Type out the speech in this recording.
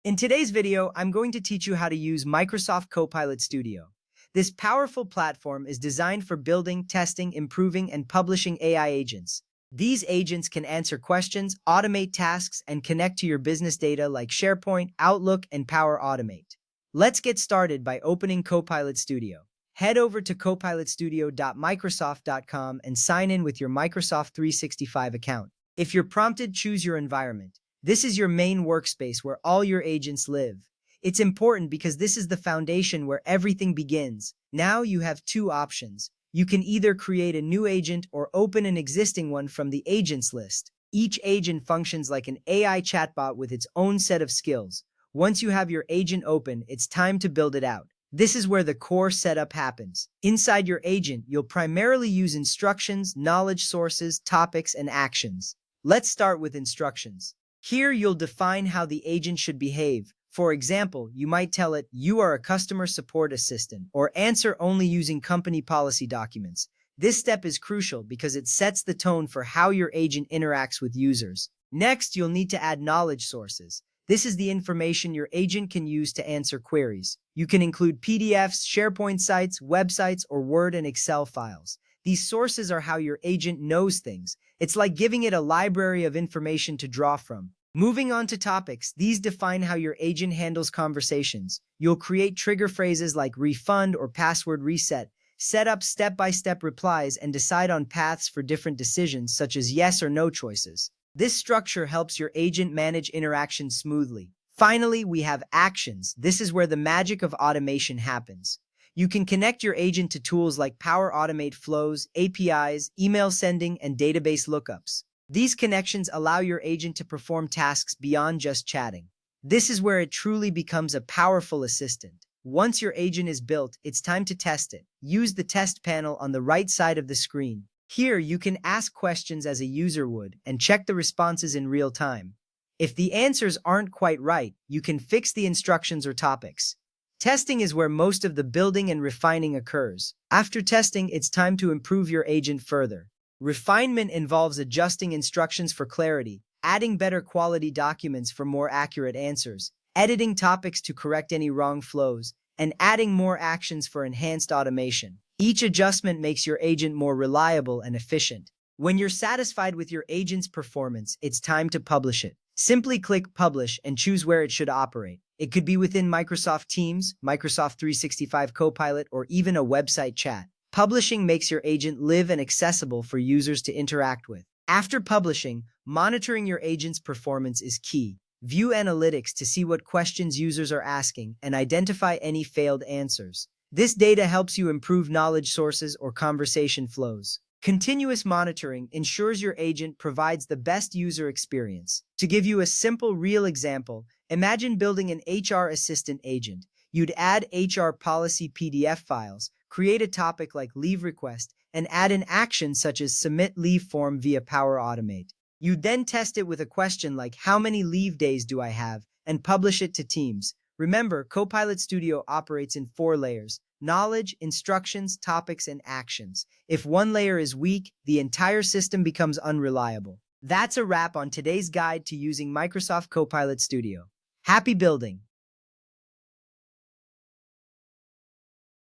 In today's video, I'm going to teach you how to use Microsoft Copilot Studio. This powerful platform is designed for building, testing, improving, and publishing AI agents. These agents can answer questions, automate tasks, and connect to your business data like SharePoint, Outlook, and Power Automate. Let's get started by opening Copilot Studio. Head over to copilotstudio.microsoft.com and sign in with your Microsoft 365 account. If you're prompted, choose your environment. This is your main workspace where all your agents live. It's important because this is the foundation where everything begins. Now you have two options. You can either create a new agent or open an existing one from the agents list. Each agent functions like an AI chatbot with its own set of skills. Once you have your agent open, it's time to build it out. This is where the core setup happens. Inside your agent, you'll primarily use instructions, knowledge sources, topics, and actions. Let's start with instructions. Here you'll define how the agent should behave. For example, you might tell it, "You are a customer support assistant," or "Answer only using company policy documents." This step is crucial because it sets the tone for how your agent interacts with users. Next, you'll need to add knowledge sources. This is the information your agent can use to answer queries. You can include PDFs, SharePoint sites, websites, or Word and Excel files. These sources are how your agent knows things. It's like giving it a library of information to draw from. Moving on to topics, these define how your agent handles conversations. You'll create trigger phrases like refund or password reset, set up step-by-step replies, and decide on paths for different decisions such as yes or no choices. This structure helps your agent manage interactions smoothly. Finally, we have actions. This is where the magic of automation happens. You can connect your agent to tools like Power Automate flows, APIs, email sending, and database lookups. These connections allow your agent to perform tasks beyond just chatting. This is where it truly becomes a powerful assistant. Once your agent is built, it's time to test it. Use the test panel on the right side of the screen. Here, you can ask questions as a user would and check the responses in real time. If the answers aren't quite right, you can fix the instructions or topics. Testing is where most of the building and refining occurs. After testing, it's time to improve your agent further. Refinement involves adjusting instructions for clarity, adding better quality documents for more accurate answers, editing topics to correct any wrong flows, and adding more actions for enhanced automation. Each adjustment makes your agent more reliable and efficient. When you're satisfied with your agent's performance, it's time to publish it. Simply click Publish and choose where it should operate. It could be within Microsoft Teams, Microsoft 365 Copilot, or even a website chat. Publishing makes your agent live and accessible for users to interact with. After publishing, monitoring your agent's performance is key. View analytics to see what questions users are asking and identify any failed answers. This data helps you improve knowledge sources or conversation flows. Continuous monitoring ensures your agent provides the best user experience. To give you a simple, real example, imagine building an HR assistant agent. You'd add HR policy PDF files, create a topic like leave request, and add an action such as submit leave form via Power Automate. You'd then test it with a question like how many leave days do I have, and publish it to Teams. Remember, Copilot Studio operates in 4 layers: knowledge, instructions, topics, and actions. If one layer is weak, the entire system becomes unreliable. That's a wrap on today's guide to using Microsoft Copilot Studio. Happy building!